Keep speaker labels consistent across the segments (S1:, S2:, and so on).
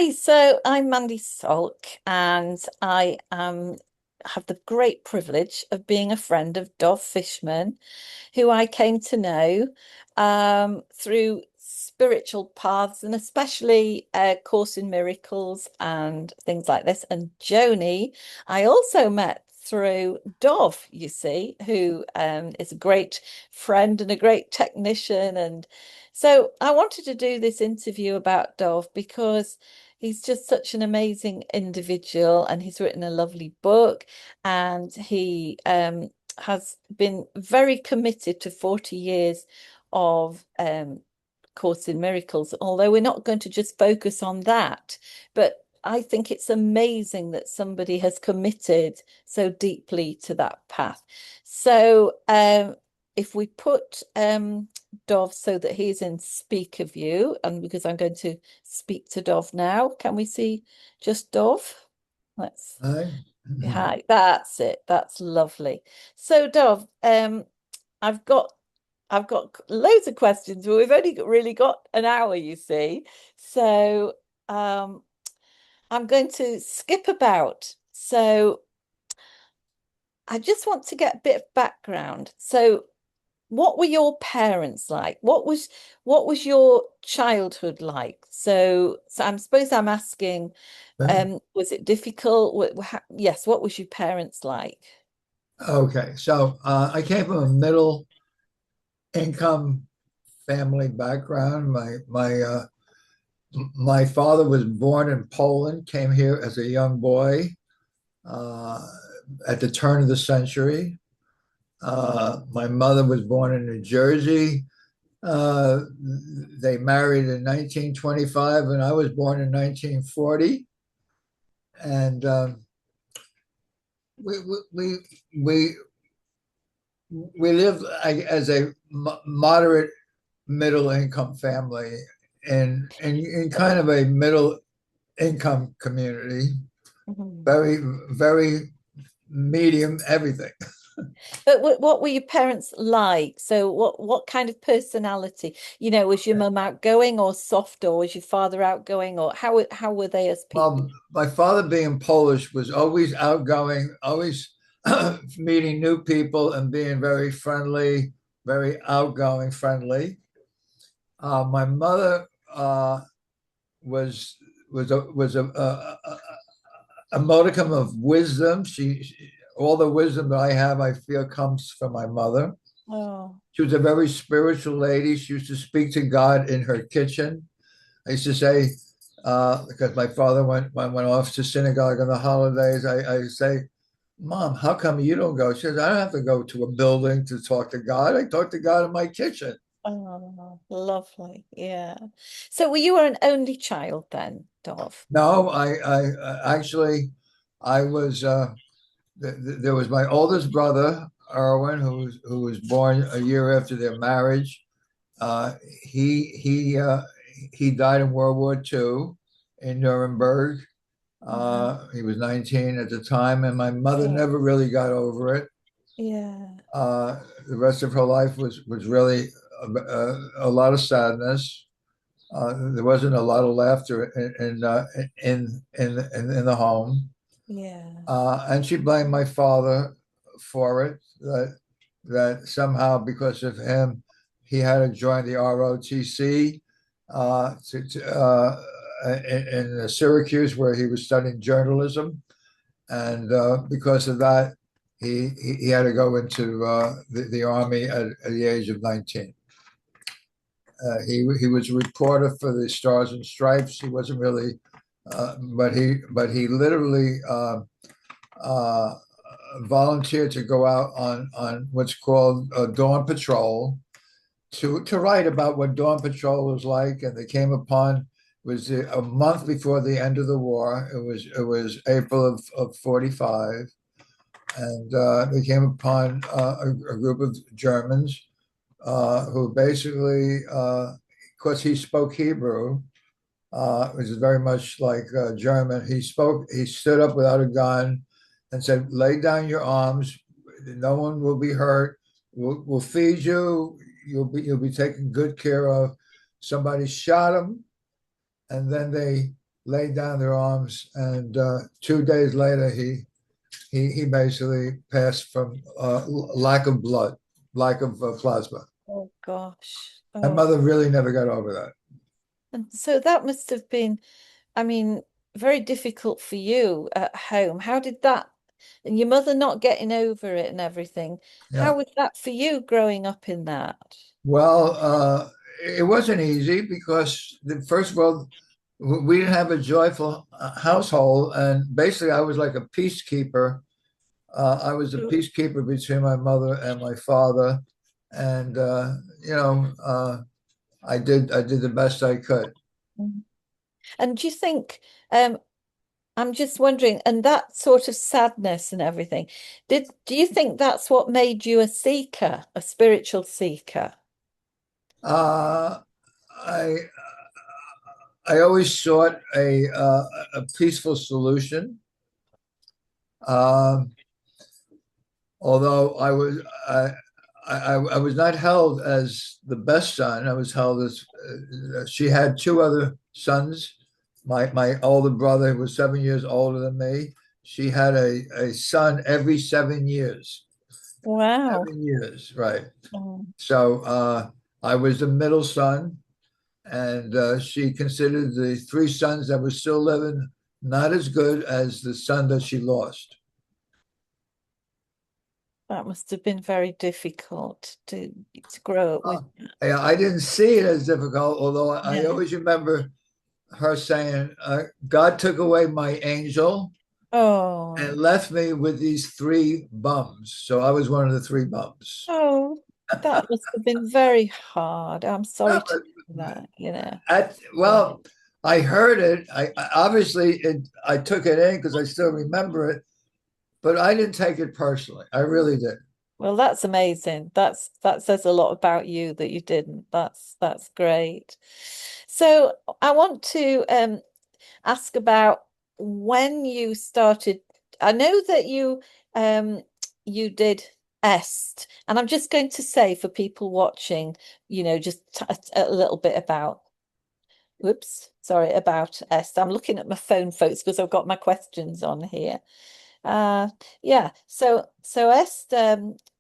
S1: Hi, so I'm Mandi Solk, and I have the great privilege of being a friend of Dov Fishman, who I came to know through spiritual paths and especially Course in Miracles and things like this. And Joni, I also met through Dov, you see, who is a great friend and a great technician. And so I wanted to do this interview about Dov because he's just such an amazing individual and he's written a lovely book and he has been very committed to 40 years of Course in Miracles, although we're not going to just focus on that. But I think it's amazing that somebody has committed so deeply to that path. So if we put Dov so that he's in speaker view, and because I'm going to speak to Dov now, can we see just Dov? Let's
S2: Hi.
S1: Hi, that's it. That's lovely. So, Dov, I've got I've got loads of questions, but we've only really got an hour, you see. So, I'm going to skip about. So, I just want to get a bit of background. So, what were your parents like? What was your childhood like? So I suppose I'm asking, was it difficult? Yes, what was your parents like?
S2: Okay, so I came from a middle income family background. My father was born in Poland, came here as a young boy uh, at the turn of the century. My mother was born in New Jersey. Uh, they married in 1925, and I was born in 1940. And we we we we we lived as a moderate middle income family in kind of a middle income community,
S1: Mhm.
S2: very, very medium everything.
S1: But what were your parents like? So what kind of personality? Was your mum outgoing or soft, or was your father outgoing, or how were they as people?
S2: Well, my father, being Polish, was always outgoing, always meeting new people and being very friendly, very outgoing, friendly. My mother was a modicum of wisdom. All the wisdom that I have, I feel, comes from my mother.
S1: Oh,
S2: She was a very spiritual lady. She used to speak to God in her kitchen. I used to say, because my father went off to synagogue on the holidays, I say, Mom, how come you don't go? She says, I don't have to go to a building to talk to God. I talk to God in my kitchen.
S1: oh, lovely. Yeah. So you were an only child then, Dov?
S2: No, I actually, I was, there was my oldest brother, Erwin, who was born a year after their marriage. Uh, he he uh, he died in World War II in Nuremberg.
S1: Mhm.
S2: He was 19 at the time, and my mother
S1: Oh,
S2: never really got over it.
S1: yeah.
S2: The rest of her life was really a lot of sadness. There wasn't a lot of laughter in the home,
S1: Yeah.
S2: and she blamed my father for it. That somehow, because of him, he had to join the ROTC in Syracuse, where he was studying journalism, and because of that, he had to go into the army at the age of 19. He was a reporter for the Stars and Stripes. He wasn't really, but he literally uh, volunteered to go out on what's called Dawn Patrol to write about what Dawn Patrol was like, and they came upon was a month before the end of the war. It was April of 45, and they came upon a group of Germans who basically, because he spoke Hebrew, which is very much like German. He stood up without a gun and said, "Lay down your arms. No one will be hurt. We'll feed you. You'll be taken good care of." Somebody shot him, and then they laid down their arms, and 2 days later, he basically passed from lack of blood, lack of plasma.
S1: Oh gosh.
S2: My
S1: Oh,
S2: mother really never got over that.
S1: and so that must have been, I mean, very difficult for you at home. How did that, and your mother not getting over it and everything,
S2: Yeah.
S1: how was that for you growing up in that?
S2: Well, it wasn't easy because, first of all, we didn't have a joyful household, and basically, I was like a peacekeeper. I was a peacekeeper between my mother and my father, and you know, I did the best I could.
S1: Mm. And do you think, I'm just wondering, and that sort of sadness and everything, do you think that's what made you a seeker, a spiritual seeker?
S2: Uh, I I always sought a peaceful solution. Um, Although I was not held as the best son. I was held as she had two other sons. My older brother, who was 7 years older than me, she had a son every 7 years.
S1: Wow.
S2: 7 years, right.
S1: Mm.
S2: So I was the middle son, and she considered the three sons that were still living not as good as the son that she lost.
S1: That must have been very difficult to grow up with.
S2: Uh, I didn't see it as difficult, although I
S1: Yeah.
S2: always remember her saying, God took away my angel and
S1: Oh,
S2: left me with these three bums. So I was one of the three bums.
S1: oh, that must have been very hard. I'm sorry
S2: Uh,
S1: to hear that, you know. Yeah.
S2: well, I heard it. Obviously I took it in because I still remember it, but I didn't take it personally. I really did.
S1: Well, that's amazing. That says a lot about you that you didn't. That's great. So I want to ask about when you started. I know that you did est, and I'm just going to say for people watching, just a little bit about. Whoops, sorry about est. I'm looking at my phone, folks, because I've got my questions on here. Uh, yeah. So est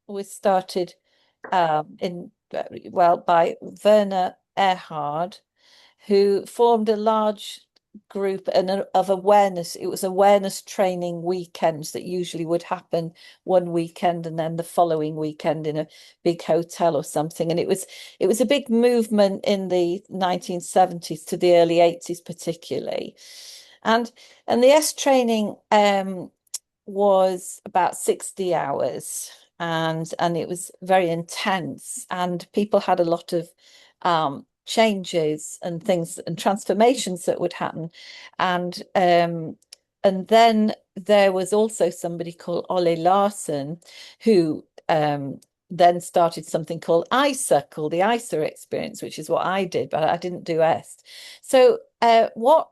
S1: was started in well by Werner Erhard, who formed a large group of awareness. It was awareness training weekends that usually would happen one weekend and then the following weekend in a big hotel or something. And it was a big movement in the 1970s to the early 80s particularly. And and the S training was about 60 hours and it was very intense and people had a lot of changes and things and transformations that would happen and then there was also somebody called Ole Larsen who then started something called ISA, called the ISA experience, which is what I did, but I didn't do EST. So what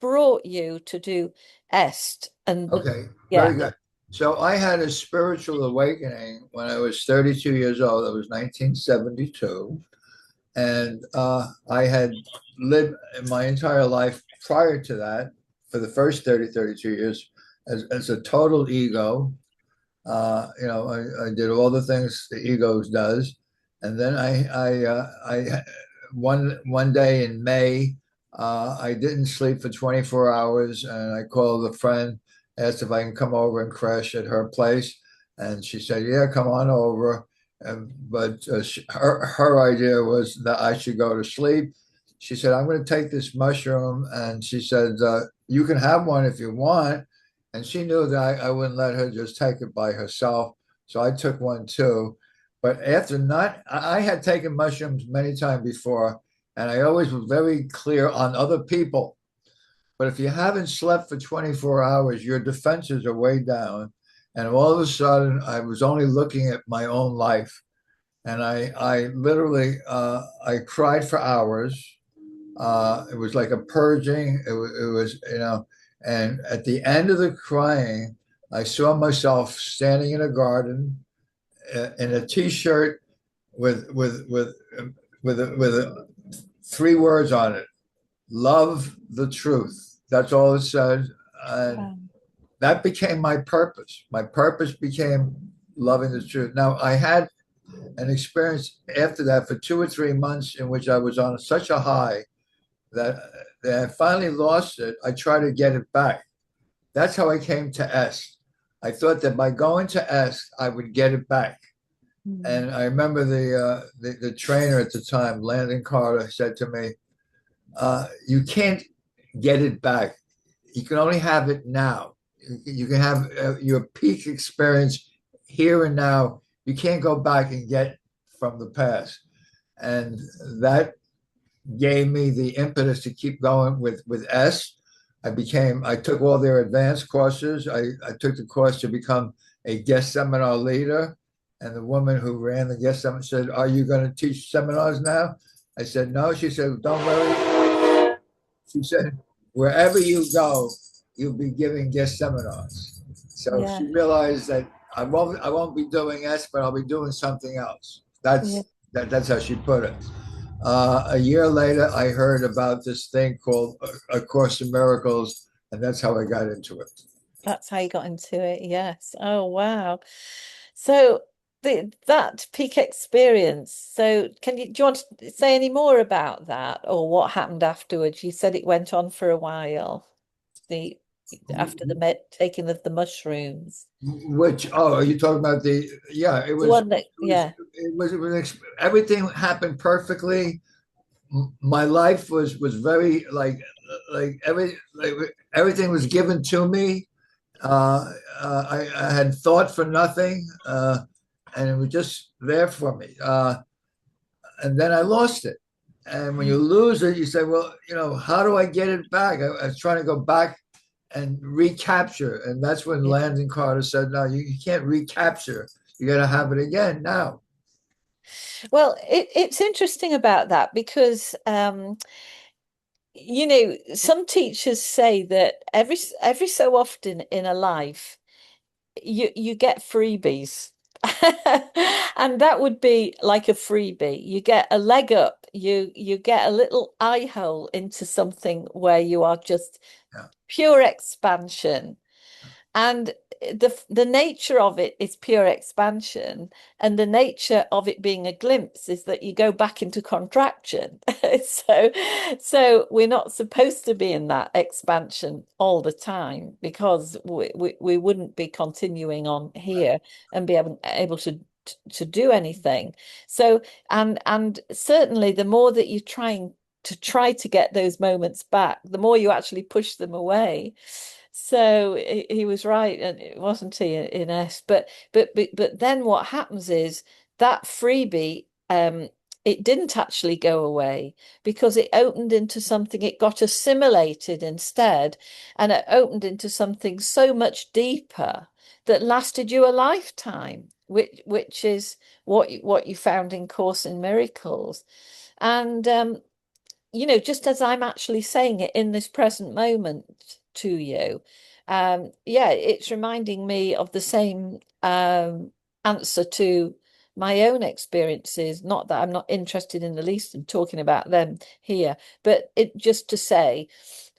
S1: brought you to do est and
S2: Okay, very
S1: yeah.
S2: good. So I had a spiritual awakening when I was 32 years old. That was 1972. And I had lived my entire life prior to that, for the first 32 years, as a total ego. I did all the things the ego does. And then I one day in May, I didn't sleep for 24 hours, and I called a friend, asked if I can come over and crash at her place, and she said, "Yeah, come on over." But her idea was that I should go to sleep. She said, "I'm going to take this mushroom," and she said, "You can have one if you want." And she knew that I wouldn't let her just take it by herself. So I took one too. But after not, I had taken mushrooms many times before, and I always was very clear on other people. But if you haven't slept for 24 hours, your defenses are way down. And all of a sudden, I was only looking at my own life. And I literally, I cried for hours. It was like a purging. It was, and at the end of the crying, I saw myself standing in a garden in a t-shirt with three words on it. love the truth. That's all it said. And
S1: Wow.
S2: that became my purpose. My purpose became loving the truth. Now, I had an experience after that for 2 or 3 months in which I was on such a high that, that I finally lost it. I tried to get it back. That's how I came to S. I thought that by going to S, I would get it back.
S1: Mm.
S2: And I remember the trainer at the time, Landon Carter, said to me, "You can't get it back. You can only have it now. You can have your peak experience here and now. You can't go back and get from the past." And that gave me the impetus to keep going with S. I took all their advanced courses. I took the course to become a guest seminar leader. And the woman who ran the guest seminar said, "Are you going to teach seminars now?" I said, "No." She said, "Don't worry." She said, "Wherever you go, you'll be giving guest seminars." So
S1: Yeah.
S2: she realized that I won't be doing S, but I'll be doing something else.
S1: Yeah.
S2: That's how she put it. A year later, I heard about this thing called A Course in Miracles, and that's how I got into it.
S1: That's how you got into it. Yes. Oh, wow. So that peak experience. So do you want to say any more about that or what happened afterwards? You said it went on for a while. The after the taking of the mushrooms.
S2: Are you talking about yeah,
S1: The one that, yeah.
S2: it was, everything happened perfectly. My life was very like everything was given to me. I had thought for nothing, and it was just there for me. And then I lost it. And when you lose it, you say, "Well, how do I get it back?" I was trying to go back and recapture, and that's when
S1: Yeah.
S2: Landon Carter said, "No, you can't recapture. You got to have it again now."
S1: Well, it's interesting about that because some teachers say that every so often in a life you get freebies. And that would be like a freebie. You get a leg up, you get a little eye hole into something where you are just
S2: Yeah,
S1: pure expansion. And the nature of it is pure expansion, and the nature of it being a glimpse is that you go back into contraction. So, so we're not supposed to be in that expansion all the time because we wouldn't be continuing on here and be able to do anything. So, and certainly the more that you're try to get those moments back, the more you actually push them away. So he was right, and it wasn't he in S. But then what happens is that freebie, it didn't actually go away because it opened into something. It got assimilated instead, and it opened into something so much deeper that lasted you a lifetime, which is what you found in Course in Miracles. And just as I'm actually saying it in this present moment to you, yeah, it's reminding me of the same answer to my own experiences. Not that I'm not interested in the least in talking about them here, but it just to say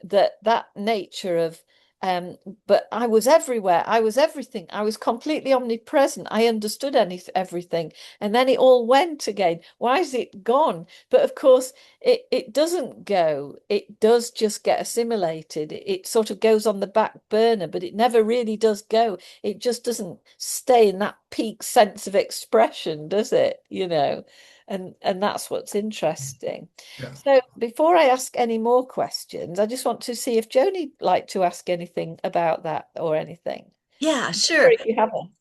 S1: that nature of um but I was everywhere, I was everything, I was completely omnipresent, I understood everything, and then it all went again. Why is it gone? But of course it doesn't go, it does just get assimilated. It sort of goes on the back burner, but it never really does go. It just doesn't stay in that peak sense of expression, does it? And that's what's interesting.
S2: yeah.
S1: So before I ask any more questions, I just want to see if Joni'd like to ask anything about that or anything.
S3: Yeah,
S1: Or
S3: sure.
S1: if you haven't.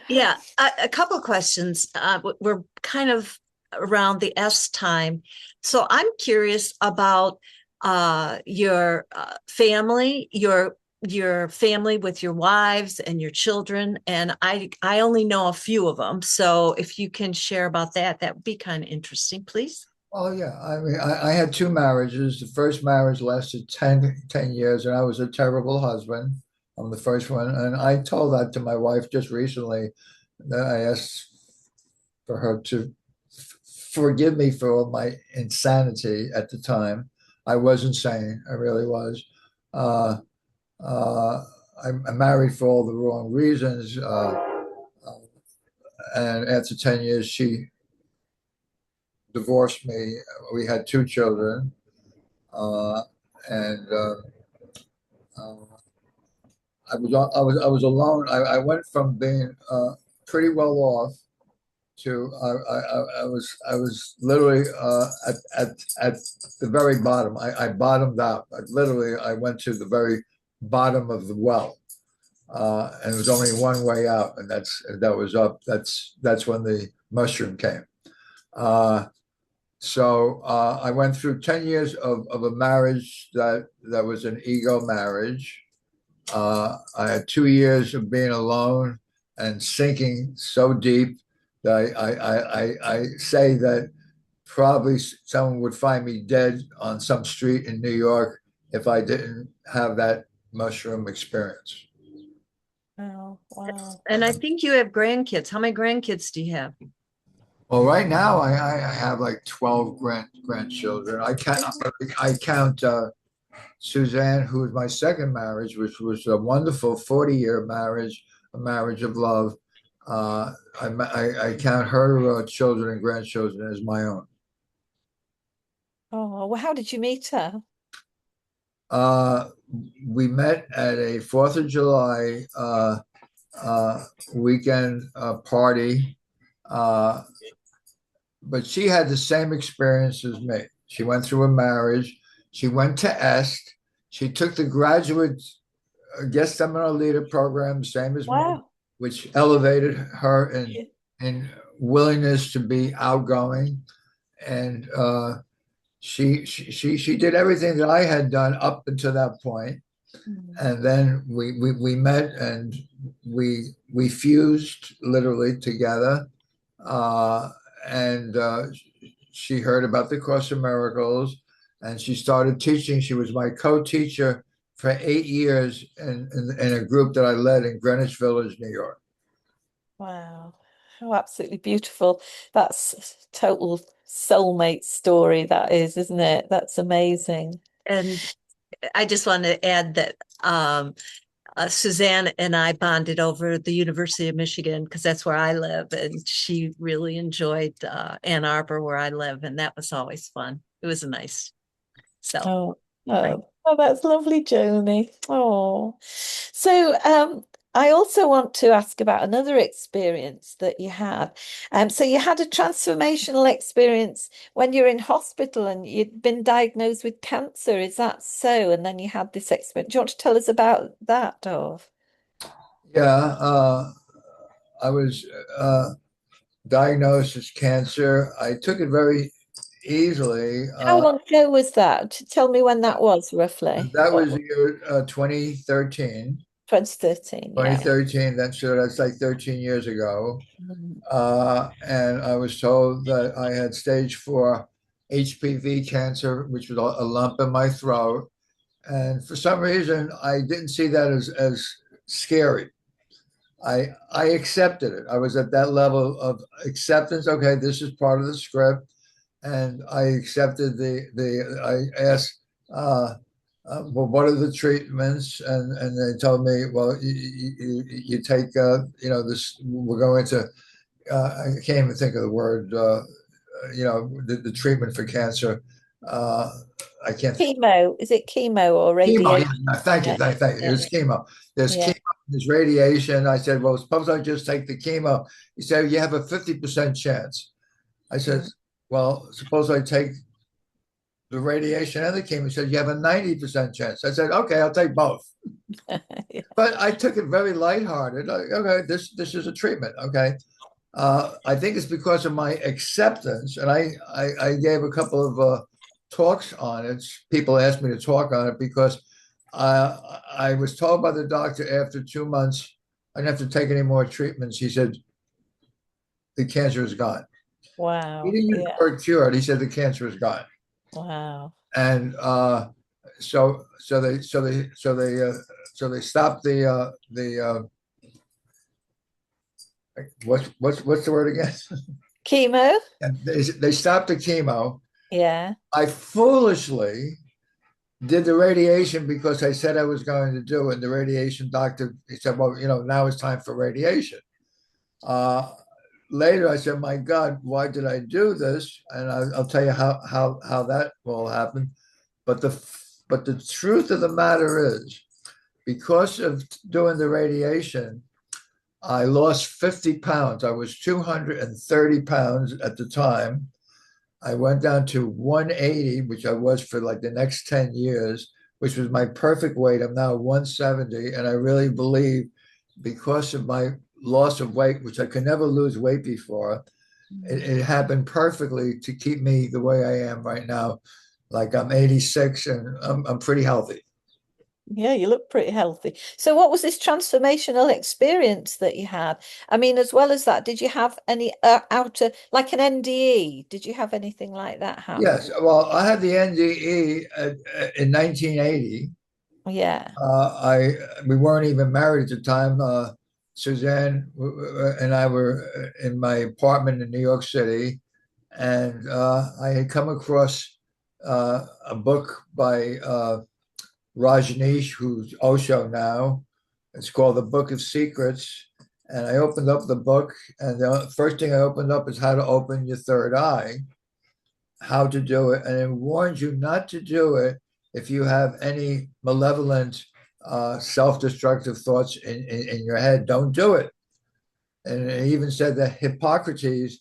S3: Yeah, a couple of questions. We're kind of around the S time. So I'm curious about your family, your family with your wives and your children. And I only know a few of them. So if you can share about that, that would be kind of interesting, please.
S2: Oh, yeah. I mean, I had two marriages. The first marriage lasted 10 years, and I was a terrible husband. I'm the first one. And I told that to my wife just recently, that I asked for her to forgive me for all my insanity at the time. I was insane. I really was. Uh, I married for all the wrong reasons. And after 10 years, she divorced me. We had two children. Uh, and uh, I was alone. I went from being pretty well off to I was literally at the very bottom. I bottomed out. I went to the very bottom of the well, and there was only one way out, and that was up. That's when the mushroom came. Uh, so I went through 10 years of a marriage that was an ego marriage. I had 2 years of being alone and sinking so deep that I say that probably someone would find me dead on some street in New York if I didn't have that mushroom experience.
S1: Oh, wow.
S3: And I think you have grandkids. How many grandkids do you have?
S2: Well, right now I have like 12 grandchildren. I count Suzanne, who was my second marriage, which was a wonderful 40-year marriage, a marriage of love. I count her children and grandchildren as my own.
S1: Oh, well, how did you meet her?
S2: Uh, we met at a 4th of July uh, weekend party, uh, but she had the same experience as me. She went through a marriage. She went to EST. She took the graduate guest seminar leader program, same as me,
S1: Wow.
S2: which elevated her in willingness to be outgoing. And she did everything that I had done up until that point.
S1: Mm.
S2: And then we met and we fused literally together. Uh, and she heard about the Course of Miracles and she started teaching. She was my co-teacher for 8 years in a group that I led in Greenwich Village, New York.
S1: Wow. Oh, absolutely beautiful. That's total soulmate story, that is, isn't it? That's amazing.
S3: And I just want to add that Suzanne and I bonded over the University of Michigan because that's where I live, and she really enjoyed Ann Arbor where I live, and that was always fun. It was nice. So,
S1: Oh, oh, that's lovely, Joni. Oh, so I also want to ask about another experience that you had. So you had a transformational experience when you're in hospital and you'd been diagnosed with cancer. Is that so? And then you had this experience. Do you want to tell us about that, Dov?
S2: Yeah, I was diagnosed as cancer. I took it very easily.
S1: How long ago was that? Tell me when that was, roughly.
S2: That
S1: What,
S2: was the year 2013.
S1: 2013, yeah.
S2: 2013, that's like 13 years ago.
S1: Mhm.
S2: And I was told that I had stage 4 HPV cancer, which was a lump in my throat. And for some reason, I didn't see that as scary. I accepted it. I was at that level of acceptance. Okay, this is part of the script, and I accepted the. I asked, well, what are the treatments? And they told me, well, you take, this. We're going to. I can't even think of the word. The treatment for cancer. Uh, I can't.
S1: Chemo, is it chemo or
S2: Chemo,
S1: radiation?
S2: yeah, no, thank you,
S1: Yeah,
S2: thank you. It
S1: yeah,
S2: was chemo. There's
S1: yeah.
S2: chemo, there's radiation. I said, well, suppose I just take the chemo. He said, you have a 50% chance. I said,
S1: Mm.
S2: well, suppose I take the radiation and the chemo. He said, you have a 90% chance. I said, okay, I'll take both.
S1: Yeah.
S2: But I took it very lighthearted. Like, okay, this is a treatment. Okay. I think it's because of my acceptance. And I gave a couple of talks on it. People asked me to talk on it because I was told by the doctor after 2 months I didn't have to take any more treatments. He said, the cancer is gone. He
S1: Wow.
S2: didn't use the
S1: Yeah.
S2: word cured. He said the cancer is gone.
S1: Wow.
S2: And so they stopped the what's the word again?
S1: Chemo?
S2: And they stopped the chemo.
S1: Yeah.
S2: I foolishly did the radiation because I said I was going to do it. And the radiation doctor, he said, well, now it's time for radiation. Uh, Later, I said, my God, why did I do this? And I'll tell you how that all happened. But the truth of the matter is, because of doing the radiation, I lost 50 pounds. I was 230 pounds at the time. I went down to 180, which I was for like the next 10 years, which was my perfect weight. I'm now 170. And I really believe because of my loss of weight, which I could never lose weight before, it happened perfectly to keep me the way I am right now. Like I'm 86 and I'm pretty healthy.
S1: Yeah, you look pretty healthy. So what was this transformational experience that you had? I mean, as well as that, did you have any outer, like an NDE? Did you have anything like that
S2: Yes.
S1: happen?
S2: Well, I had the NDE in 1980.
S1: Yeah.
S2: I We weren't even married at the time. Suzanne and I were in my apartment in New York City, and I had come across a book by Rajneesh, who's Osho now. It's called The Book of Secrets. And I opened up the book, and the first thing I opened up is how to open your third eye, how to do it. And it warns you not to do it if you have any malevolent, self destructive thoughts in your head. Don't do it. And it even said that Hippocrates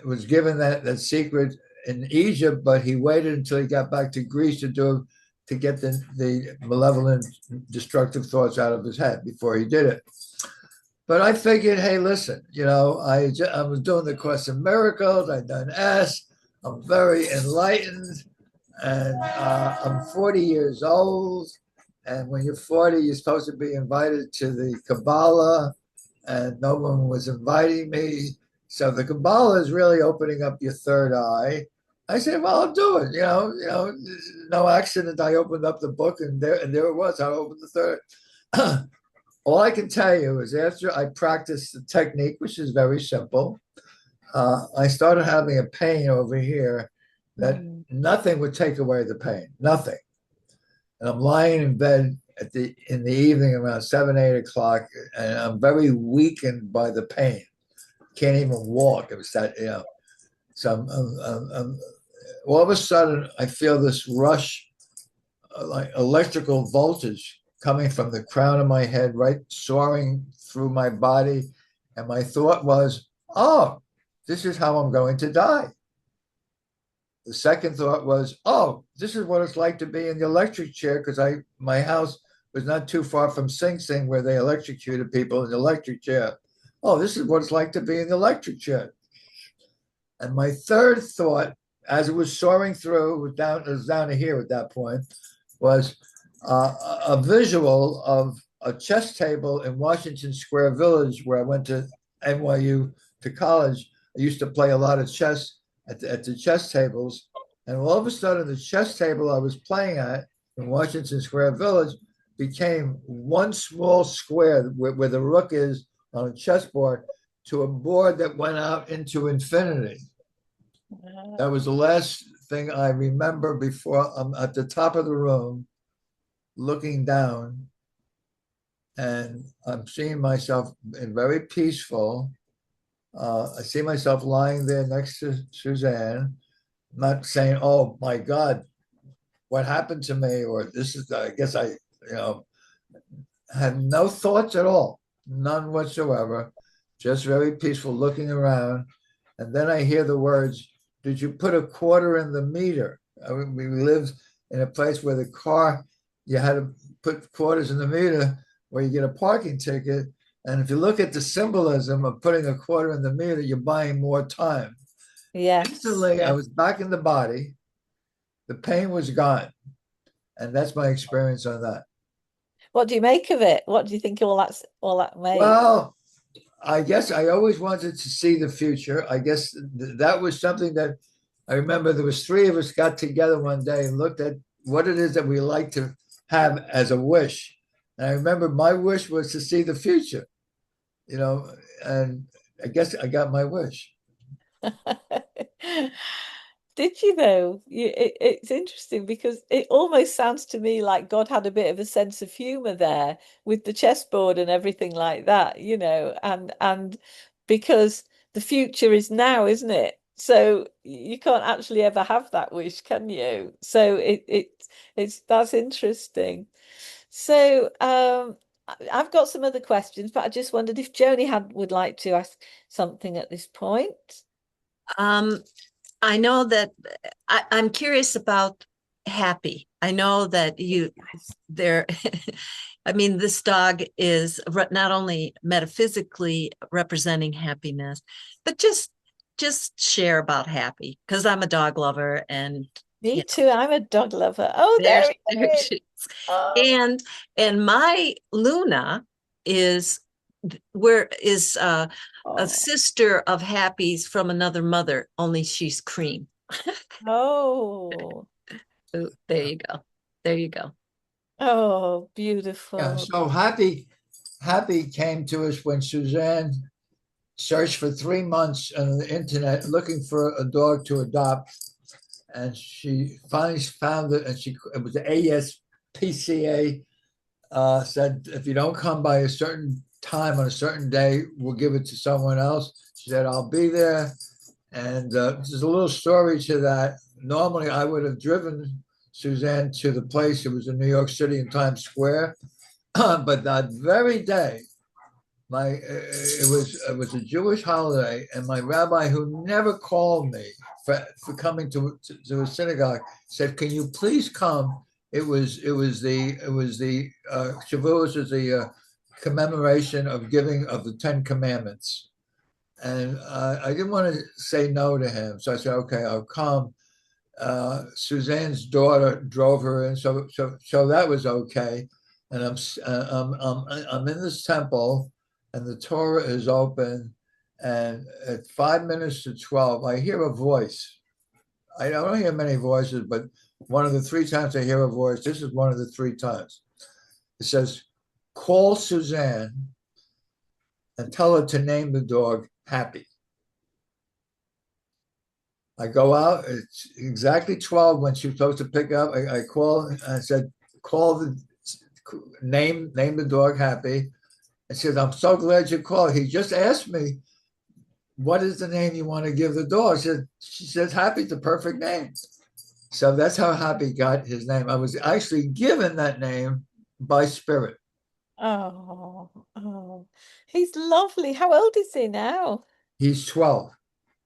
S2: was given that secret in Egypt, but he waited until he got back to Greece to get the malevolent, destructive thoughts out of his head before he did it. But I figured, hey, listen, I was doing the Course in Miracles. I'd done S. I'm very enlightened, and I'm 40 years old. And when you're 40, you're supposed to be invited to the Kabbalah, and no one was inviting me. So the Kabbalah is really opening up your third eye. I said, well, I'll do it. No accident. I opened up the book, and there it was. I opened the third. All I can tell you is after I practiced the technique, which is very simple, I started having a pain over here that
S1: Mm.
S2: nothing would take away the pain, nothing. And I'm lying in bed in the evening around 7, 8 o'clock, and I'm very weakened by the pain. Can't even walk. It was that. So all of a sudden, I feel this rush, like electrical voltage coming from the crown of my head, right, soaring through my body. And my thought was, oh, this is how I'm going to die. The second thought was, oh, this is what it's like to be in the electric chair, because my house was not too far from Sing Sing, where they electrocuted people in the electric chair. Oh, this is what it's like to be in the electric chair. And my third thought, as it was soaring through, it was down to here at that point, was a visual of a chess table in Washington Square Village, where I went to NYU to college. I used to play a lot of chess at the chess tables. And all of a sudden, the chess table I was playing at in Washington Square Village became one small square where the rook is on a chessboard to a board that went out into infinity. That was the last thing I remember before I'm at the top of the room looking down, and I'm seeing myself very peaceful. I see myself lying there next to Suzanne, not saying, oh my God, what happened to me? Or this is, I guess had no thoughts at all, none whatsoever, just very peaceful looking around. And then I hear the words, did you put a quarter in the meter? We lived in a place where you had to put quarters in the meter where you get a parking ticket. And if you look at the symbolism of putting a quarter in the meter, you're buying more time.
S1: Yes.
S2: Instantly, I
S1: Yeah.
S2: was back in the body. The pain was gone. And that's my experience on that.
S1: What do you make of it? What do you think all that made?
S2: Well, I guess I always wanted to see the future. I guess that was something that I remember. There was three of us got together one day and looked at what it is that we like to have as a wish. And I remember my wish was to see the future, and I guess I got my wish.
S1: did you though? It's interesting because it almost sounds to me like God had a bit of a sense of humor there with the chessboard and everything like that, and because the future is now, isn't it? So you can't actually ever have that wish, can you? So it's that's interesting. So I've got some other questions, but I just wondered if Joni had would like to ask something at this point.
S3: Um, I know that I'm curious about happy. I know that you there. I mean, this dog is not only metaphysically representing happiness, but just share about happy because I'm a dog lover and
S1: Me
S3: you
S1: too. I'm a dog lover. Oh,
S3: there,
S1: there he
S3: there
S1: is.
S3: she is.
S1: Oh,
S3: And my Luna is where is a
S1: oh,
S3: sister of Happy's from another mother, only she's cream.
S1: oh,
S3: So there you go. There you go.
S1: oh,
S2: Yeah,
S1: beautiful.
S2: so Happy came to us when Suzanne searched for 3 months on the internet looking for a dog to adopt, and she finally found it. And it was the ASPCA said if you don't come by a certain time on a certain day, we'll give it to someone else. She said I'll be there, and there's a little story to that. Normally, I would have driven Suzanne to the place. It was in New York City in Times Square, but that very day, it was a Jewish holiday, and my rabbi, who never called me for coming to a synagogue, said, "Can you please come?" It was the Shavuos is the commemoration of giving of the Ten Commandments, and I didn't want to say no to him, so I said, "Okay, I'll come." Suzanne's daughter drove her in, so that was okay. And I'm in this temple, and the Torah is open, and at 5 minutes to 12, I hear a voice. I don't hear many voices, but one of the three times I hear a voice, this is one of the three times. It says, "Call Suzanne and tell her to name the dog Happy." I go out. It's exactly 12 when she was supposed to pick up. I call. I said, "Call the name the dog Happy." I said, "I'm so glad you called. He just asked me what is the name you want to give the dog." She says, "Happy's the perfect name." So that's how Happy got his name. I was actually given that name by spirit.
S1: Oh, oh, he's lovely. How old is he now?
S2: He's 12.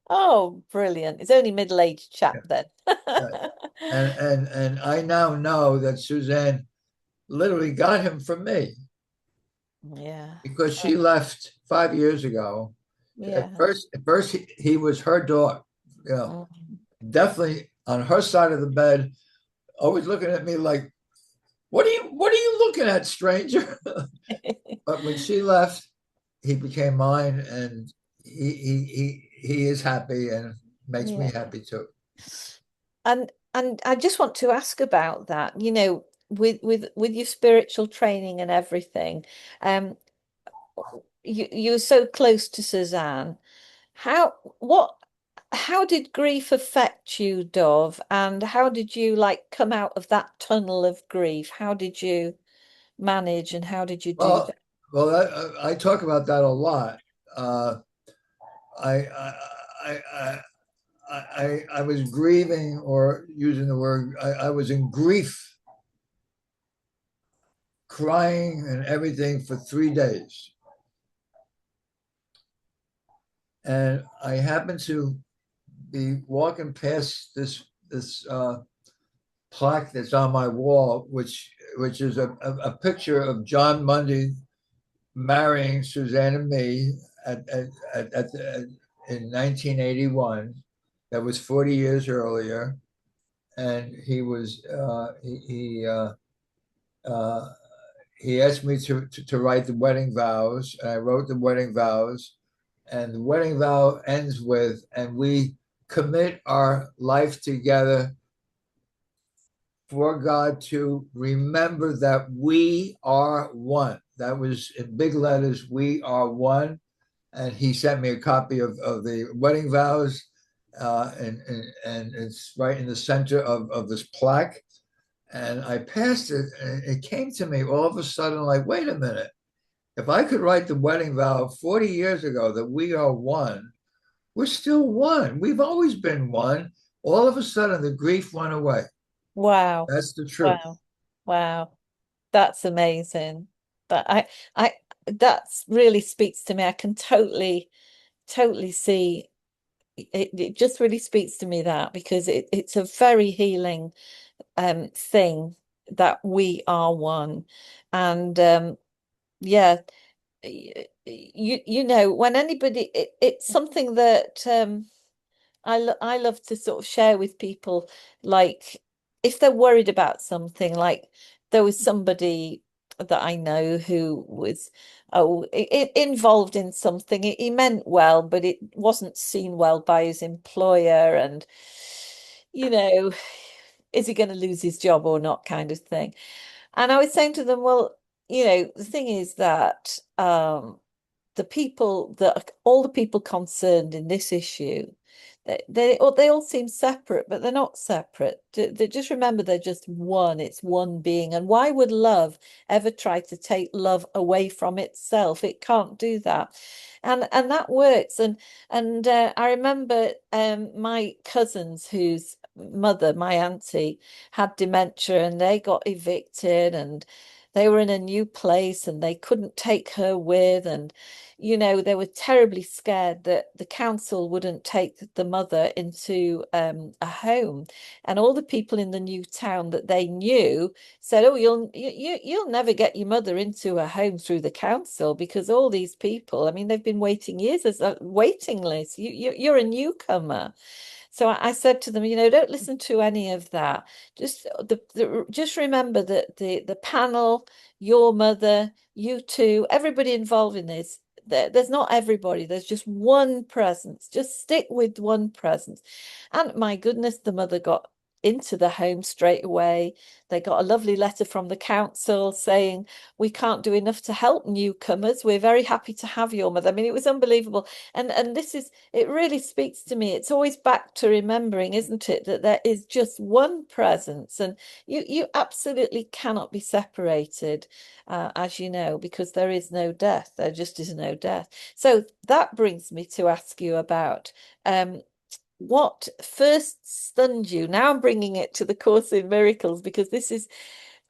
S1: Oh, brilliant. He's only middle-aged chap
S2: Yeah.
S1: then.
S2: And I now know that Suzanne literally got him from me
S1: Yeah.
S2: because
S1: Oh,
S2: she left 5 years ago. At
S1: yeah.
S2: first, at first he was her dog, you know,
S1: Mm.
S2: definitely on her side of the bed, always looking at me like, what are you looking at, stranger?" But when she left, he became mine, and he is happy and makes me
S1: Yeah.
S2: happy too.
S1: And I just want to ask about that, with your spiritual training and everything. Um, you're so close to Suzanne. How what how did grief affect you, Dov? And how did you like come out of that tunnel of grief? How did you manage and how did you do
S2: Well,
S1: that?
S2: I talk about that a lot. Uh, I, I, I, I was grieving, or using the word, I was in grief, crying and everything for 3 days. And I happened to be walking past this plaque that's on my wall, which is a picture of John Mundy marrying Suzanne and me in 1981. That was 40 years earlier, and uh, he asked me to write the wedding vows, and I wrote the wedding vows. And the wedding vow ends with, "And we commit our life together for God to remember that we are one." That was in big letters, "We are one." And he sent me a copy of the wedding vows. and it's right in the center of this plaque. And I passed it, and it came to me all of a sudden, like, wait a minute. If I could write the wedding vow 40 years ago that we are one, we're still one. We've always been one. All of a sudden, the grief went away.
S1: Wow.
S2: That's the truth.
S1: Wow. Wow. That's amazing. That I that really speaks to me. I can totally see it. It just really speaks to me that because it's a very healing thing that we are one. And yeah, you know, when anybody it's something that I love to sort of share with people, like if they're worried about something, like there was somebody that I know who was involved in something. He meant well, but it wasn't seen well by his employer, and you know, is he going to lose his job or not, kind of thing. And I was saying to them, well, you know, the thing is that the people that all the people concerned in this issue, they all seem separate, but they're not separate. They just remember they're just one. It's one being. And why would love ever try to take love away from itself? It can't do that. And that works. And I remember my cousins whose mother, my auntie, had dementia and they got evicted and they were in a new place and they couldn't take her with. And, you know, they were terribly scared that the council wouldn't take the mother into a home. And all the people in the new town that they knew said, "Oh, you'll never get your mother into a home through the council because all these people, I mean, they've been waiting years as a waiting list. You're a newcomer." So I said to them, you know, don't listen to any of that. Just just remember that the panel, your mother, you two, everybody involved in this. There's not everybody. There's just one presence. Just stick with one presence. And my goodness, the mother got into the home straight away. They got a lovely letter from the council saying, "We can't do enough to help newcomers. We're very happy to have your mother." I mean, it was unbelievable. And this is, it really speaks to me. It's always back to remembering, isn't it, that there is just one presence, and you absolutely cannot be separated, as you know, because there is no death. There just is no death. So that brings me to ask you about what first stunned you. Now I'm bringing it to the Course in Miracles because this is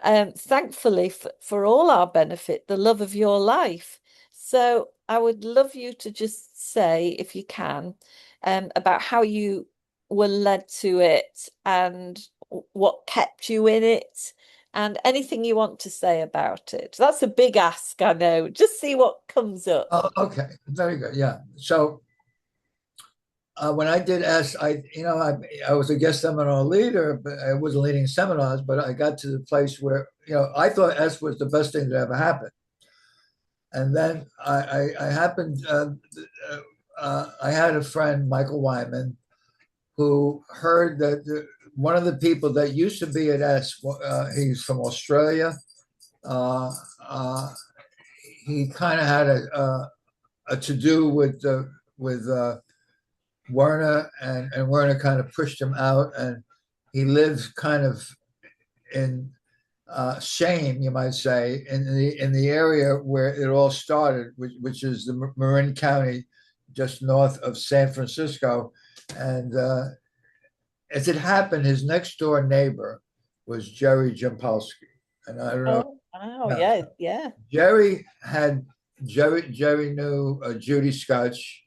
S1: thankfully for all our benefit, the love of your life. So I would love you to just say, if you can, about how you were led to it and what kept you in it and anything you want to say about it. That's a big ask, I know. Just see what comes up.
S2: Oh, okay, very good. Yeah. So when I did S, I was a guest seminar leader, but I wasn't leading seminars. But I got to the place where I thought S was the best thing that ever happened, and then I happened. I had a friend, Michael Wyman, who heard that one of the people that used to be at S, he's from Australia. Uh, uh, he kind of had a to do with Werner, and Werner kind of pushed him out, and he lived kind of in shame, you might say, in the area where it all started, which is the Marin County, just north of San Francisco. And as it happened, his next door neighbor was Jerry Jampolsky, and I don't know.
S1: Oh, wow.
S2: Yeah,
S1: Yeah, yeah.
S2: Jerry had Jerry knew Judy Scotch,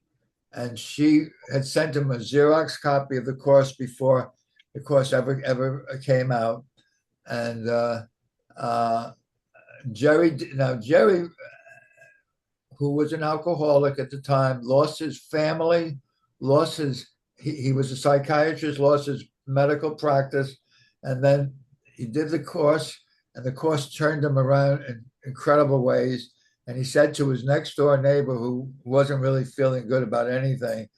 S2: and she had sent him a Xerox copy of the course before the course ever came out. And uh, Jerry, who was an alcoholic at the time, lost his family, lost his he was a psychiatrist, lost his medical practice, and then he did the course, and the course turned him around in incredible ways. And he said to his next door neighbor, who wasn't really feeling good about anything,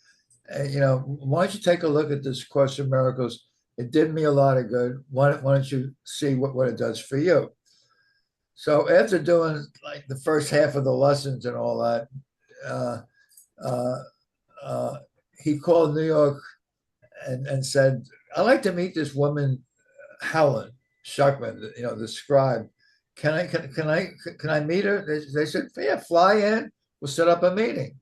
S2: hey, why don't you take a look at this Course in Miracles? It did me a lot of good. Why don't you see what it does for you? So after doing like the first half of the lessons and all that, uh, uh, he called New York and said, "I'd like to meet this woman, Helen Shuckman, the scribe. Can I meet her?" They said, "Yeah, fly in. We'll set up a meeting."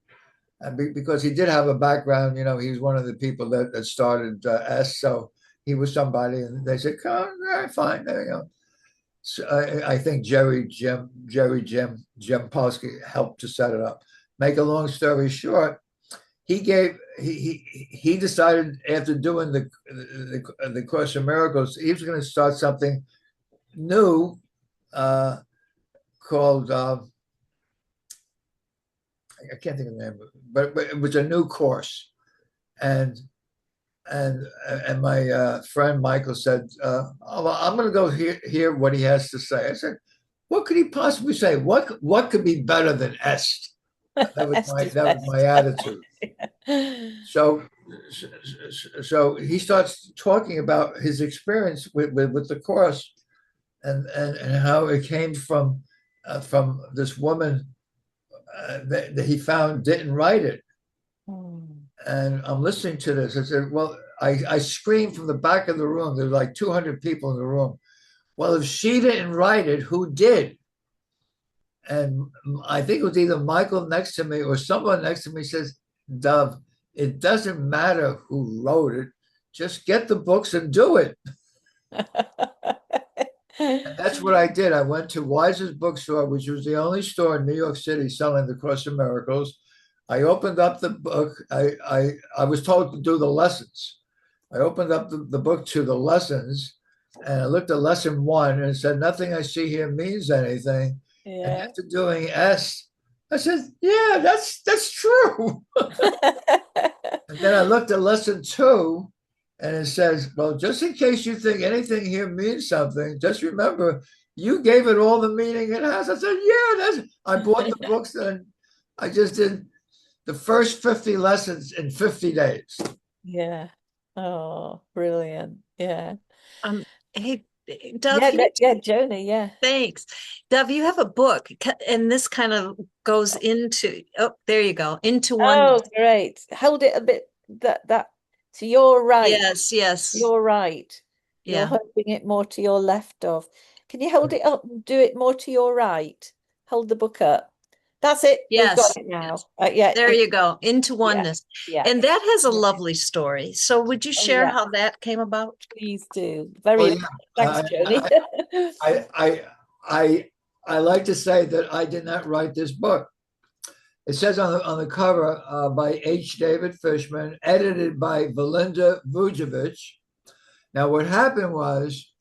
S2: And because he did have a background, he was one of the people that started S, so he was somebody, and they said, "Come, all right, fine, there you go." So I think Jim Polsky helped to set it up. Make a long story short, he decided after doing the Course of Miracles, he was going to start something new called I can't think of the name, but it was a new course, and and my friend Michael said, well, I'm going to go hear what he has to say. I said, what could he possibly say? What could be better than est? That was my attitude. So he starts talking about his experience with the course, and how it came from this woman that he found didn't write it. And I'm listening to this. I said, well, I screamed from the back of the room. There's like 200 people in the room. Well, if she didn't write it, who did? And I think it was either Michael next to me or someone next to me says, Dov, it doesn't matter who wrote it. Just get the books and do it. And that's what I did. I went to Wise's bookstore, which was the only store in New York City selling the Course of Miracles. I opened up the book. I was told to do the lessons. I opened up the book to the lessons, and I looked at lesson 1, and it said, "Nothing I see here means anything." Yeah. And after doing S, I said, "Yeah, that's true." And then I looked at lesson 2, and it says, "Well, just in case you think anything here means something, just remember you gave it all the meaning it has." I said, "Yeah, I bought the books, and I just did the first 50 lessons in 50 days."
S1: Yeah. Oh, brilliant. Yeah.
S3: Hey, Dov,
S1: yeah, Joni, yeah.
S3: Thanks. Dov, you have a book, and this kind of goes into, there you go, Into Oneness.
S1: Oh, great. Hold it a bit that to your right.
S3: Yes.
S1: You're right. You're
S3: Yeah.
S1: holding it more to your left of. Can you hold it up and do it more to your right? Hold the book up. That's it. We've got it now. Yeah.
S3: There you go. Into Oneness.
S1: Yeah.
S3: And that has a lovely story. So would you share how that came about?
S1: Please do. Very thanks, Joni.
S2: I like to say that I did not write this book. It says on the cover by H. David Fishman, edited by Valinda Vujovic. Now, what happened was,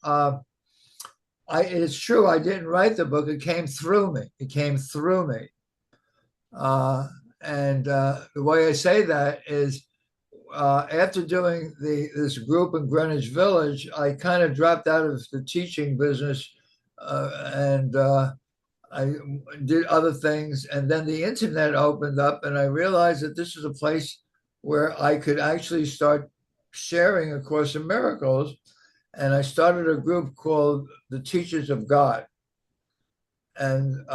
S2: it's true, I didn't write the book. It came through me. And the way I say that is, after doing this group in Greenwich Village, I kind of dropped out of the teaching business, and I did other things. And then the internet opened up, and I realized that this is a place where I could actually start sharing A Course in Miracles. And I started a group called the Teachers of God. And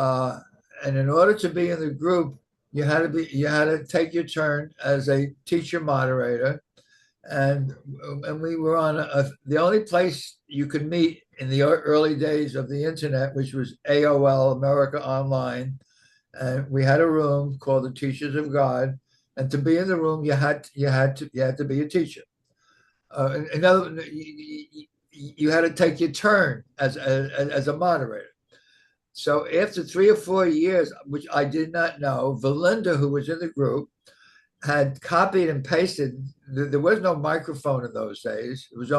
S2: in order to be in the group, you had to take your turn as a teacher moderator. And we were on the only place you could meet in the early days of the internet, which was AOL, America Online. And we had a room called the Teachers of God. And to be in the room, you had to be a teacher. In other words, you had to take your turn as a moderator. So after 3 or 4 years, which I did not know, Valinda, who was in the group, had copied and pasted. There was no microphone in those days. It was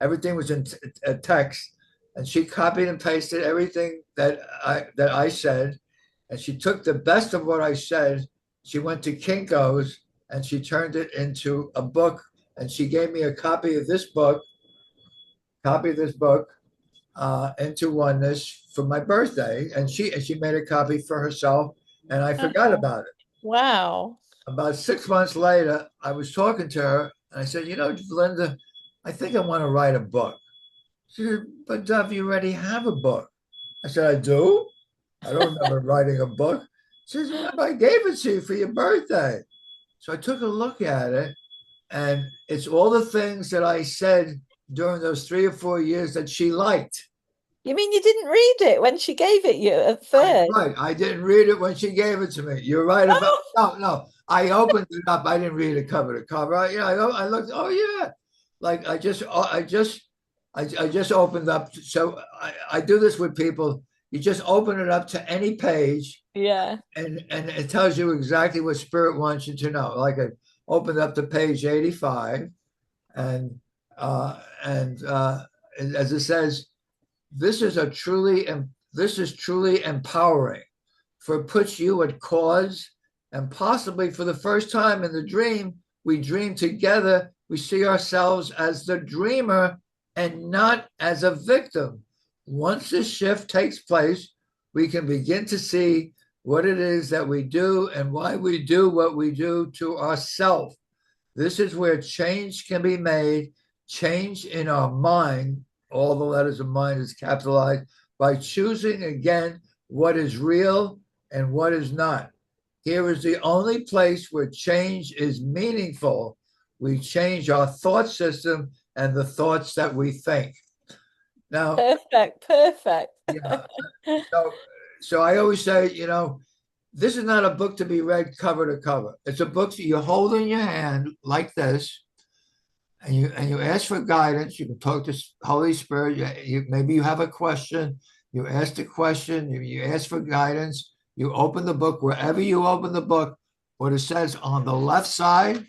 S2: everything was in text, and she copied and pasted everything that I said, and she took the best of what I said. She went to Kinko's and she turned it into a book, and she gave me a copy of this book, Into Oneness, for my birthday, and she made a copy for herself, and I forgot about it.
S1: Wow.
S2: About 6 months later, I was talking to her, and I said, Linda, I think I want to write a book. She said, but Dov, you already have a book. I said, I do? I don't remember writing a book. She said, I gave it to you for your birthday. So I took a look at it, And it's all the things that I said during those 3 or 4 years that she liked.
S1: You mean you didn't read it when she gave it you at first?
S2: Right. I didn't read it when she gave it to me. You're right about
S1: Oh,
S2: no. I opened it up. I didn't read it cover to cover. I looked. Oh yeah, like I just opened up. So I do this with people. You just open it up to any page,
S1: yeah.
S2: and it tells you exactly what spirit wants you to know. Like I opened up to page 85, and as it says, this is a truly this is truly empowering, for it puts you at cause, and possibly for the first time in the dream, we dream together. We see ourselves as the dreamer and not as a victim. Once this shift takes place, we can begin to see what it is that we do and why we do what we do to ourselves. This is where change can be made, change in our mind. All the letters of mind is capitalized, by choosing again what is real and what is not. Here is the only place where change is meaningful. We change our thought system and the thoughts that we think. Now,
S1: Perfect, perfect.
S2: yeah, so I always say, this is not a book to be read cover to cover. It's a book that you hold in your hand like this, and you ask for guidance. You can talk to Holy Spirit. Maybe you have a question. You ask the question. You ask for guidance. You open the book. Wherever you open the book, what it says on the left side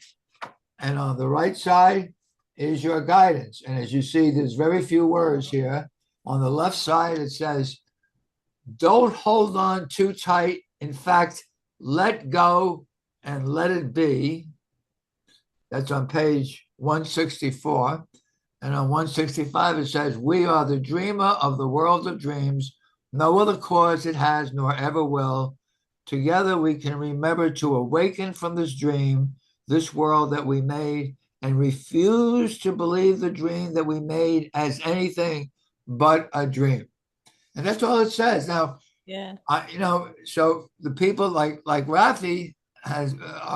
S2: and on the right side is your guidance. And as you see, there's very few words here. On the left side, it says, "Don't hold on too tight. In fact, let go and let it be." That's on page 164. And on 165, it says, "We are the dreamer of the world of dreams. No other cause it has, nor ever will. Together we can remember to awaken from this dream, this world that we made, and refuse to believe the dream that we made as anything but a dream." And that's all it says. Now,
S1: Yeah.
S2: so the people like Rafi has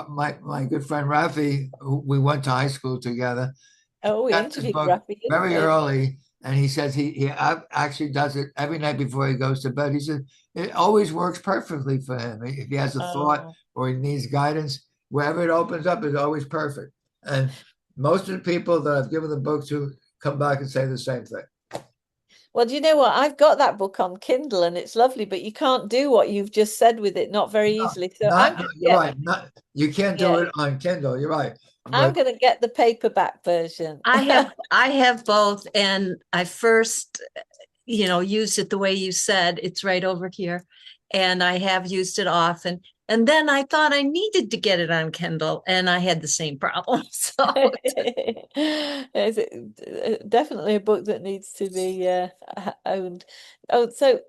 S2: my good friend Rafi, who we went to high school together.
S1: Oh, we
S2: Got this
S1: interviewed
S2: book
S1: Rafi, didn't
S2: very
S1: we?
S2: early, and he says he actually does it every night before he goes to bed. He said it always works perfectly for him. If he has a thought
S1: Oh.
S2: or he needs guidance, wherever it opens up is always perfect. And most of the people that I've given the book to come back and say the same thing.
S1: Well, do you know what? I've got that book on Kindle and it's lovely, but you can't do what you've just said with it, not very
S2: No,
S1: easily. So I'm
S2: no,
S1: going to
S2: you're
S1: get,
S2: right. Not you can't do
S1: yeah,
S2: it on Kindle. You're right,
S1: I'm
S2: but
S1: going to get the paperback version.
S3: I have both, and I first, used it the way you said. It's right over here, and I have used it often. And then I thought I needed to get it on Kindle, and I had the same problem. So
S1: It's definitely a book that needs to be owned. Oh, so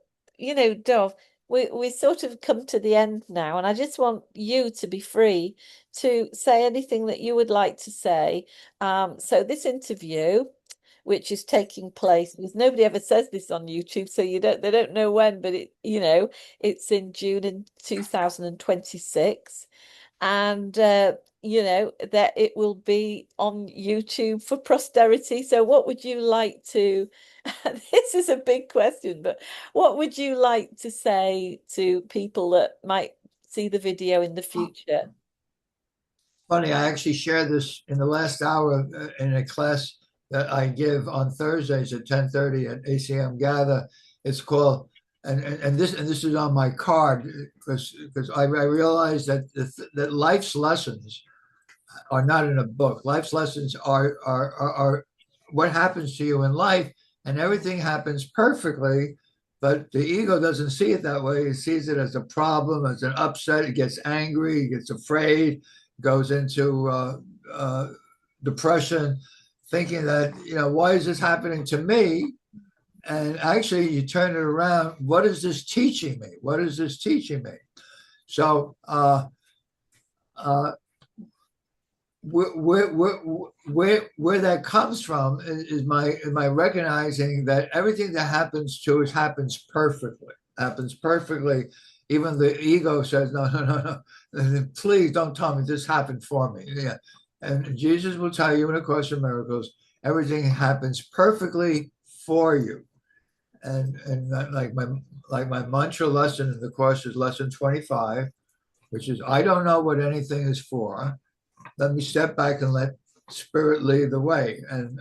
S1: Dov, we sort of come to the end now, and I just want you to be free to say anything that you would like to say. So this interview, which is taking place, because nobody ever says this on YouTube, so they don't know when, but it's in June in 2026, and that it will be on YouTube for posterity. So what would you like to this is a big question, but what would you like to say to people that might see the video in the future?
S2: funny. I actually shared this in the last hour in a class that I give on Thursdays at 10:30 at ACM Gather. It's called and this is on my card because I realized that life's lessons are not in a book. Life's lessons are what happens to you in life, and everything happens perfectly. But the ego doesn't see it that way. It sees it as a problem, as an upset. It gets angry, it gets afraid, goes into depression, thinking that, why is this happening to me? And actually, you turn it around. What is this teaching me? What is this teaching me? So, uh, where that comes from is my recognizing that everything that happens to us happens perfectly. Even the ego says, no, no, no, no, please don't tell me this happened for me. Yeah, And Jesus will tell you in A Course in Miracles, everything happens perfectly for you. And like my mantra lesson in the course is lesson 25, which is, I don't know what anything is for. Let me step back and let spirit lead the way. And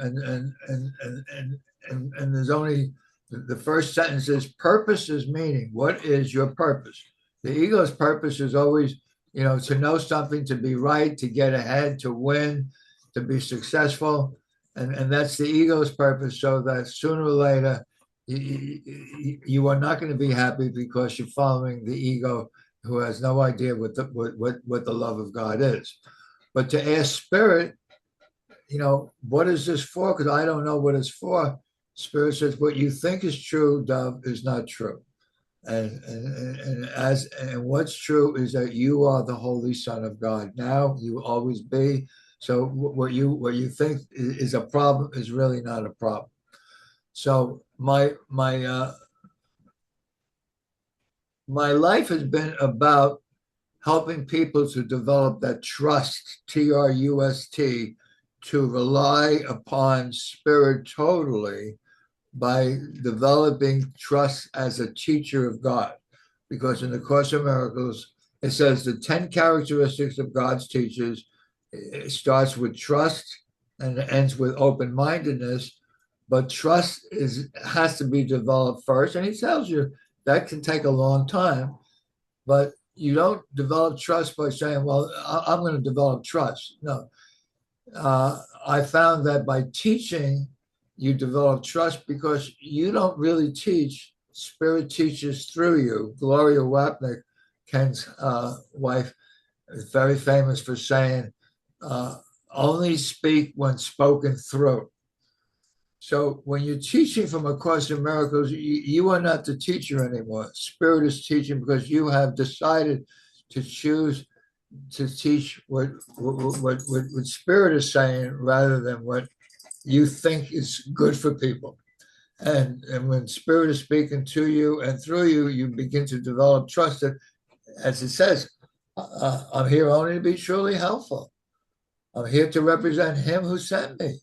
S2: there's only the first sentence is, purpose is meaning. What is your purpose? The ego's purpose is always, to know something, to be right, to get ahead, to win, to be successful. And that's the ego's purpose, so that sooner or later you are not going to be happy because you're following the ego, who has no idea what the love of God is. But to ask spirit, what is this for? Because I don't know what it's for. Spirit says, what you think is true, Dove, is not true. And what's true is that you are the Holy Son of God. Now, you will always be. So what you think is a problem is really not a problem. So my life has been about helping people to develop that trust, TRUST, to rely upon spirit totally, by developing trust as a teacher of God. Because in the Course of Miracles, it says the 10 characteristics of God's teachers. It starts with trust and it ends with open-mindedness. But trust has to be developed first. And he tells you that can take a long time. But you don't develop trust by saying, well, I'm going to develop trust. No. I found that by teaching, you develop trust, because you don't really teach. Spirit teaches through you. Gloria Wapnick, Ken's wife, is very famous for saying, only speak when spoken through. So when you're teaching from A Course in Miracles, you are not the teacher anymore. Spirit is teaching, because you have decided to choose to teach what spirit is saying, rather than what you think is good for people. And when spirit is speaking to you and through you, you begin to develop trust that, as it says, I'm here only to be truly helpful. I'm here to represent him who sent me.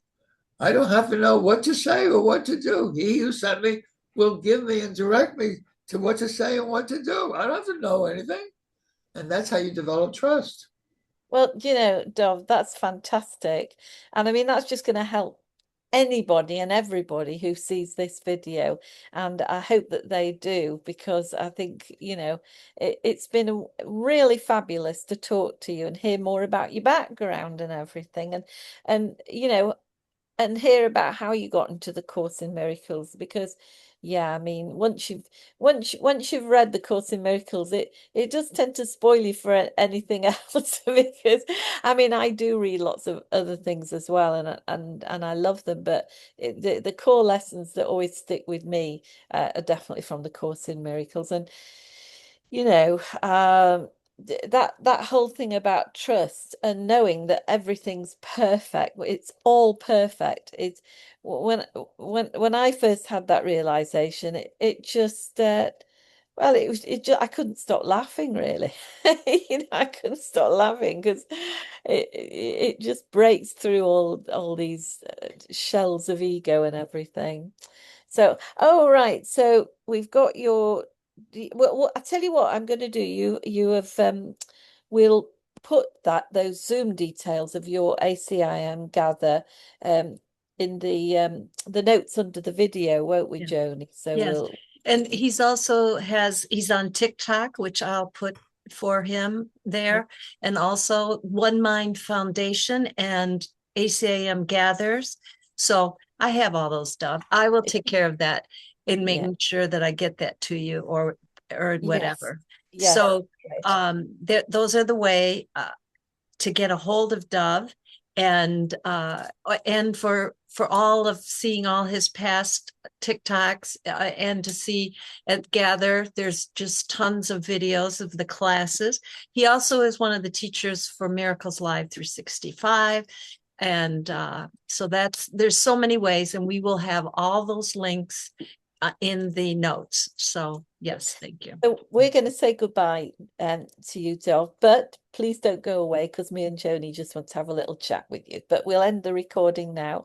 S2: I don't have to know what to say or what to do. He who sent me will give me and direct me to what to say and what to do. I don't have to know anything. And that's how you develop trust.
S1: Well, Dov, that's fantastic. And I mean, that's just going to help anybody and everybody who sees this video. And I hope that they do, because I think, it's been really fabulous to talk to you and hear more about your background and everything. And hear about how you got into the Course in Miracles, because yeah, I mean, once you've read the Course in Miracles, it does tend to spoil you for anything else, because I mean, I do read lots of other things as well, and I love them, but the core lessons that always stick with me are definitely from the Course in Miracles. And you know, that whole thing about trust and knowing that everything's perfect, it's all perfect. It's when I first had that realization, it just well, it just, I couldn't stop laughing, really. I couldn't stop laughing, because it just breaks through all these shells of ego and everything. So, oh right, so we've got your. Well, I tell you what I'm going to do. You have we'll put those Zoom details of your ACIM gather um in the notes under the video, won't we,
S3: Yeah.
S1: Joni? So
S3: Yes. And he's on TikTok, which I'll put for him there, and also One Mind Foundation and ACAM Gathers. So I have all those stuff. I will take care of that in
S1: yeah,
S3: making sure that I get that to you, or
S1: yes,
S3: whatever.
S1: yes,
S3: So
S1: great.
S3: those are the way to get a hold of Dove, and for all of seeing all his past TikToks, and to see at Gather, there's just tons of videos of the classes. He also is one of the teachers for Miracles Live 365. And so there's so many ways, and we will have all those links in the notes. So yes, thank you.
S1: So we're going to say goodbye to you, Dov, but please don't go away because me and Joni just want to have a little chat with you. But we'll end the recording now.